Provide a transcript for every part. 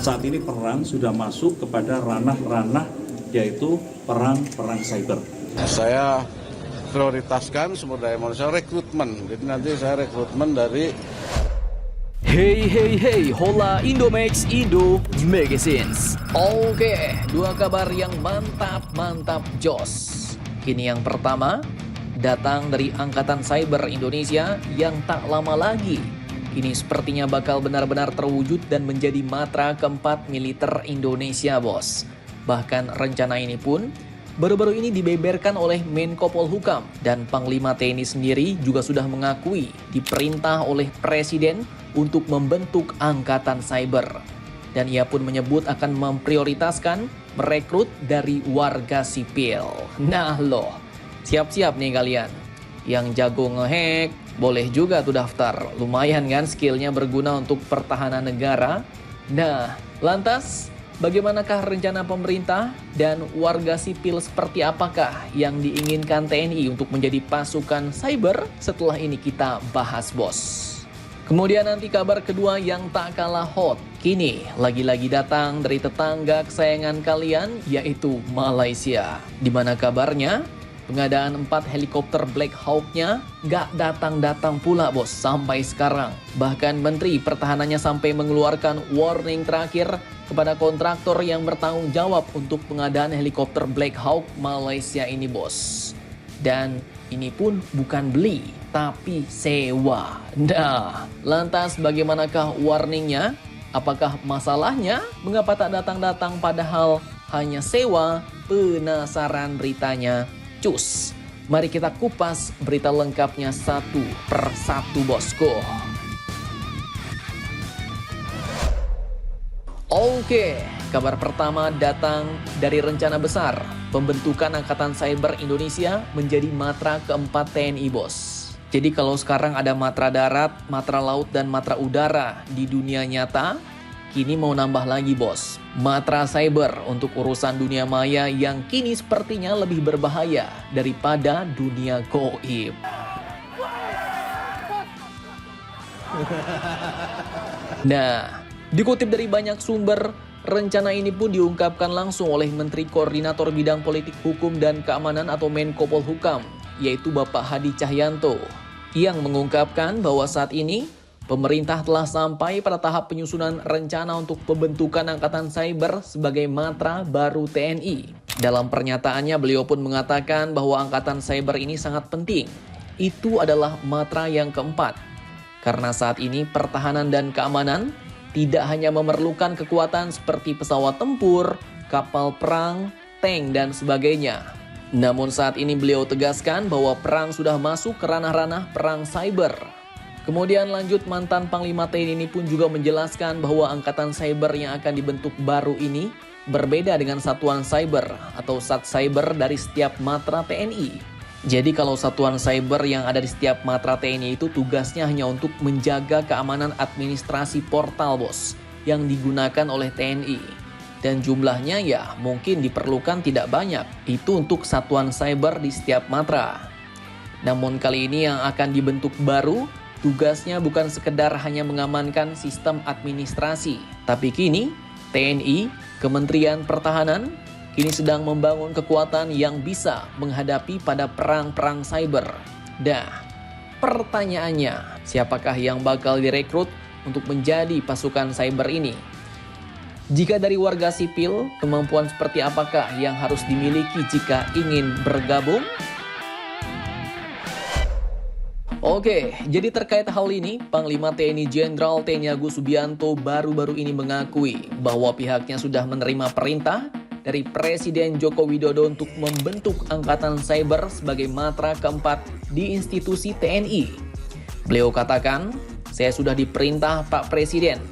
saat ini perang sudah masuk kepada ranah-ranah yaitu perang cyber. Saya prioritaskan sumber daya manusia rekrutmen. Jadi nanti saya rekrutmen dari Hey, hola Indomax Indo Magazines. Oke, dua kabar yang mantap jos. Kini yang pertama, datang dari Angkatan Cyber Indonesia yang tak lama lagi kini sepertinya bakal benar-benar terwujud dan menjadi matra keempat militer Indonesia, bos. Bahkan rencana ini pun baru-baru ini dibeberkan oleh Menko Polhukam, dan Panglima TNI sendiri juga sudah mengakui diperintah oleh Presiden untuk membentuk Angkatan Cyber. Dan ia pun menyebut akan memprioritaskan merekrut dari warga sipil. Nah loh, siap-siap nih kalian. Yang jago ngehack, boleh juga tuh daftar. Lumayan kan skillnya berguna untuk pertahanan negara. Nah, lantas bagaimanakah rencana pemerintah dan warga sipil seperti apakah yang diinginkan TNI untuk menjadi pasukan cyber? Setelah ini kita bahas, bos. Kemudian nanti kabar kedua yang tak kalah hot. Kini lagi-lagi datang dari tetangga kesayangan kalian, yaitu Malaysia. Dimana kabarnya pengadaan 4 helikopter Black Hawk-nya gak datang-datang pula, bos, sampai sekarang. Bahkan Menteri Pertahanannya sampai mengeluarkan warning terakhir kepada kontraktor yang bertanggung jawab untuk pengadaan helikopter Black Hawk Malaysia ini, bos. Dan ini pun bukan beli, tapi sewa. Nah, lantas bagaimanakah warningnya? Apakah masalahnya? Mengapa tak datang-datang padahal hanya sewa? Penasaran beritanya? Cus, mari kita kupas berita lengkapnya satu per satu, bosku. Oke, kabar pertama datang dari rencana besar pembentukan Angkatan Cyber Indonesia menjadi matra keempat TNI, bos. Jadi kalau sekarang ada matra darat, matra laut, dan matra udara di dunia nyata, kini mau nambah lagi, bos. Matra cyber untuk urusan dunia maya yang kini sepertinya lebih berbahaya daripada dunia goib. Nah, dikutip dari banyak sumber, rencana ini pun diungkapkan langsung oleh Menteri Koordinator Bidang Politik Hukum dan Keamanan atau Menko Polhukam, yaitu Bapak Hadi Cahyanto, yang mengungkapkan bahwa saat ini pemerintah telah sampai pada tahap penyusunan rencana untuk pembentukan Angkatan Cyber sebagai matra baru TNI. Dalam pernyataannya, beliau pun mengatakan bahwa Angkatan Cyber ini sangat penting. Itu adalah matra yang keempat. Karena saat ini pertahanan dan keamanan tidak hanya memerlukan kekuatan seperti pesawat tempur, kapal perang, tank, dan sebagainya. Namun saat ini beliau tegaskan bahwa perang sudah masuk ke ranah-ranah perang cyber. Kemudian lanjut, mantan Panglima TNI ini pun juga menjelaskan bahwa Angkatan Cyber yang akan dibentuk baru ini berbeda dengan Satuan Cyber atau Sat Cyber dari setiap matra TNI. Jadi kalau Satuan Cyber yang ada di setiap matra TNI itu tugasnya hanya untuk menjaga keamanan administrasi portal, bos, yang digunakan oleh TNI. Dan jumlahnya ya mungkin diperlukan tidak banyak. Itu untuk Satuan Cyber di setiap matra. Namun kali ini yang akan dibentuk baru, tugasnya bukan sekedar hanya mengamankan sistem administrasi, tapi kini TNI, Kementerian Pertahanan, kini sedang membangun kekuatan yang bisa menghadapi pada perang-perang cyber. Dah, pertanyaannya, siapakah yang bakal direkrut untuk menjadi pasukan cyber ini? Jika dari warga sipil, kemampuan seperti apakah yang harus dimiliki jika ingin bergabung? Oke, jadi terkait hal ini, Panglima TNI Jenderal TNI Agus Subianto baru-baru ini mengakui bahwa pihaknya sudah menerima perintah dari Presiden Joko Widodo untuk membentuk Angkatan Cyber sebagai matra keempat di institusi TNI. Beliau katakan, saya sudah diperintah Pak Presiden,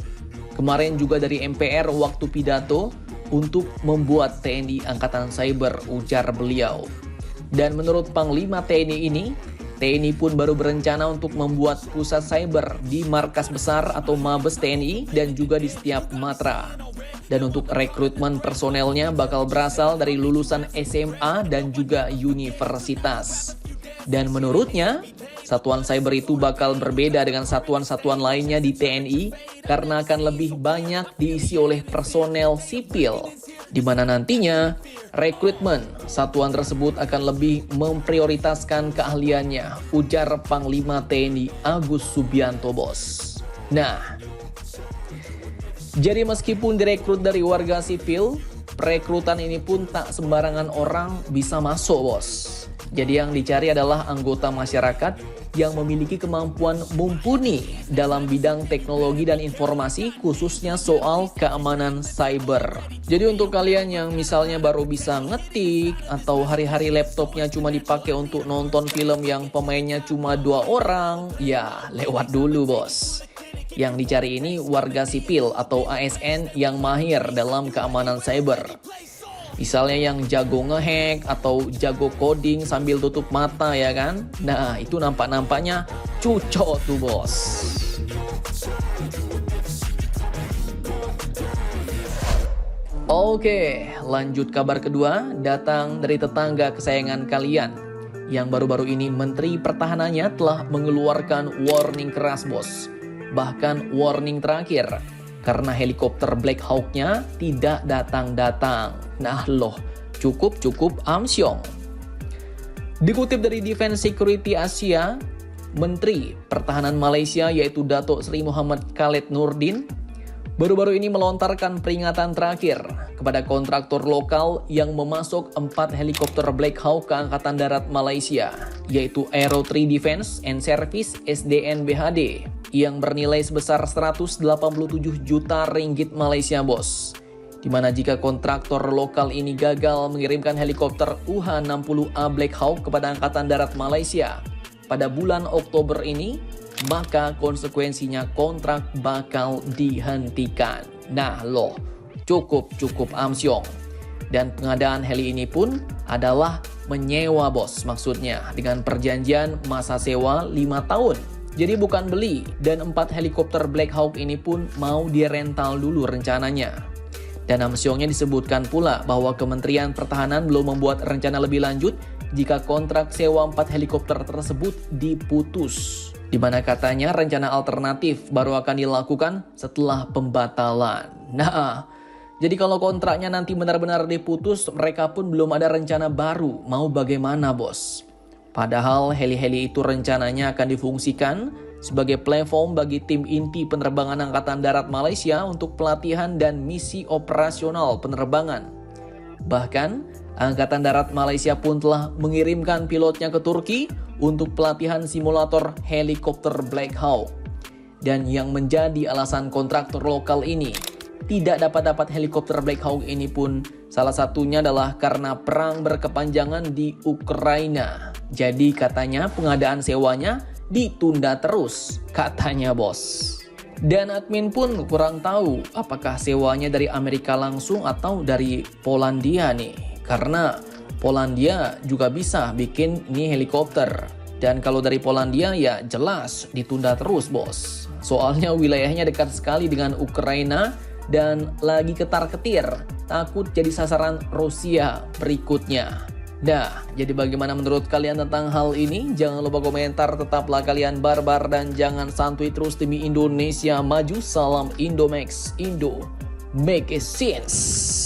kemarin juga dari MPR waktu pidato, untuk membuat TNI Angkatan Cyber, ujar beliau. Dan menurut Panglima TNI ini, TNI pun baru berencana untuk membuat pusat cyber di markas besar atau Mabes TNI dan juga di setiap matra. Dan untuk rekrutmen personelnya bakal berasal dari lulusan SMA dan juga universitas. Dan menurutnya, satuan cyber itu bakal berbeda dengan satuan-satuan lainnya di TNI karena akan lebih banyak diisi oleh personel sipil, di mana nantinya rekrutmen satuan tersebut akan lebih memprioritaskan keahliannya, ujar Panglima TNI Agus Subianto, bos. Nah, jadi meskipun direkrut dari warga sipil, perekrutan ini pun tak sembarangan orang bisa masuk, bos. Jadi yang dicari adalah anggota masyarakat yang memiliki kemampuan mumpuni dalam bidang teknologi dan informasi, khususnya soal keamanan cyber. Jadi untuk kalian yang misalnya baru bisa ngetik atau hari-hari laptopnya cuma dipakai untuk nonton film yang pemainnya cuma 2 orang, ya lewat dulu, bos. Yang dicari ini warga sipil atau ASN yang mahir dalam keamanan cyber. Misalnya yang jago ngehack atau jago coding sambil tutup mata, ya kan? Nah, itu nampaknya cocok tuh, bos. Oke, lanjut kabar kedua, datang dari tetangga kesayangan kalian. Yang baru-baru ini Menteri Pertahanannya telah mengeluarkan warning keras, bos. Bahkan warning terakhir, karena helikopter Black Hawk-nya tidak datang-datang. Nah loh, cukup amsyong. Dikutip dari Defense Security Asia, Menteri Pertahanan Malaysia yaitu Datuk Seri Muhammad Khalid Nordin baru-baru ini melontarkan peringatan terakhir kepada kontraktor lokal yang memasok 4 helikopter Black Hawk ke Angkatan Darat Malaysia, yaitu Aero 3 Defense and Service SDN BHD, yang bernilai sebesar 187 juta ringgit Malaysia, bos. Dimana jika kontraktor lokal ini gagal mengirimkan helikopter UH-60A Black Hawk kepada Angkatan Darat Malaysia pada bulan Oktober ini, maka konsekuensinya kontrak bakal dihentikan. Nah loh, cukup amsyong. Dan pengadaan heli ini pun adalah menyewa, bos, maksudnya dengan perjanjian masa sewa 5 tahun. Jadi bukan beli, dan 4 helikopter Black Hawk ini pun mau dirental dulu rencananya. Dan amsyongnya disebutkan pula bahwa Kementerian Pertahanan belum membuat rencana lebih lanjut jika kontrak sewa 4 helikopter tersebut diputus. Di mana katanya rencana alternatif baru akan dilakukan setelah pembatalan. Nah, jadi kalau kontraknya nanti benar-benar diputus, mereka pun belum ada rencana baru. Mau bagaimana, bos? Padahal heli-heli itu rencananya akan difungsikan sebagai platform bagi tim inti penerbangan Angkatan Darat Malaysia untuk pelatihan dan misi operasional penerbangan. Bahkan, Angkatan Darat Malaysia pun telah mengirimkan pilotnya ke Turki untuk pelatihan simulator helikopter Black Hawk. Dan yang menjadi alasan kontraktor lokal ini tidak dapat helikopter Black Hawk ini pun salah satunya adalah karena perang berkepanjangan di Ukraina. Jadi katanya pengadaan sewanya ditunda terus, katanya, bos. Dan admin pun kurang tahu apakah sewanya dari Amerika langsung atau dari Polandia nih. Karena Polandia juga bisa bikin ini helikopter. Dan kalau dari Polandia ya jelas ditunda terus, bos. Soalnya wilayahnya dekat sekali dengan Ukraina dan lagi ketar-ketir, takut jadi sasaran Rusia berikutnya. Nah, jadi bagaimana menurut kalian tentang hal ini? Jangan lupa komentar, tetaplah kalian barbar dan jangan santuy terus demi Indonesia maju. Salam Indomax, Indo Make Sense.